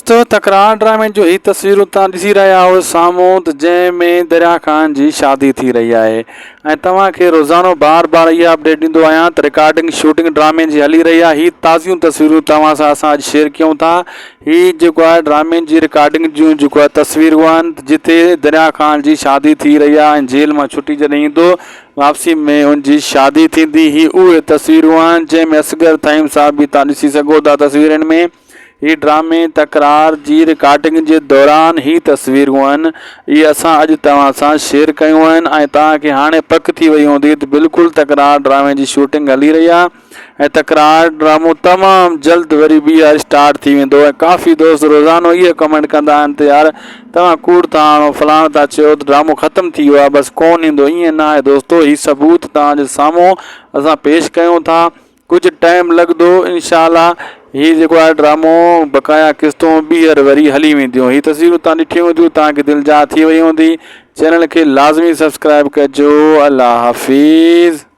दोस्तों तकरार ड्रामे जो ही तस्वीरूं तव्हां ॾिसी रहिया आहियो साम्हूं त जंहिंमें दरिया ख़ान जी शादी थी रही आहे ऐं तव्हांखे रोज़ानो बार बार इहा अपडेट ॾींदो आहियां त रिकॉर्डिंग शूटिंग ड्रामे जी हली रही आहे। हीअ ताज़ियूं तस्वीरूं तव्हां सां असां अॼु शेयर कयूं था। हीअ जेको आहे ड्रामे जी रिकॉर्डिंग जूं जेको आहे तस्वीरूं आहिनि जिते दरिया ख़ान जी शादी थी रही आहे ऐं जेल मां छुटी जॾहिं ईंदो वापसी में उनजी शादी थींदी। ही उहे तस्वीरूं आहिनि जंहिंमें असगर तहीम साहब बि तव्हां ॾिसी सघो था तस्वीरनि में। ही ड्रामे तकरार जी रिकॉर्डिंग जे दौरान ही तस्वीरूं आहिनि इहे असां अॼु तव्हां सां शेयर कयूं आहिनि ऐं तव्हांखे हाणे पक थी वई हूंदी त बिल्कुलु तकरार ड्रामे जी शूटिंग हली रही आहे ऐं तकरार ड्रामो तमामु जल्द वरी ॿीहर स्टार्ट थी वेंदो ऐं काफ़ी दोस्त रोज़ानो इहे कमेंट कंदा आहिनि त यार तव्हां कूड़ था आणो फलाणो था चयो त ड्रामो ख़तमु थी वियो आहे बसि कोन ईंदो। ईअं न आहे दोस्तो, ही सबूत तव्हांजे साम्हूं असां पेश कयूं था। कुझु टाइम लॻंदो इंशाअल्लाह ही जेको आहे ड्रामो बक़ाया क़िस्तूं ॿीहर वरी हली वेंदियूं। ही तस्वीरूं तव्हां ॾिठियूं हूंदियूं तव्हांखे दिलि जा थी वई हूंदी। चैनल खे लाज़मी सब्सक्राइब कजो। अल्लाह हाफ़िज़।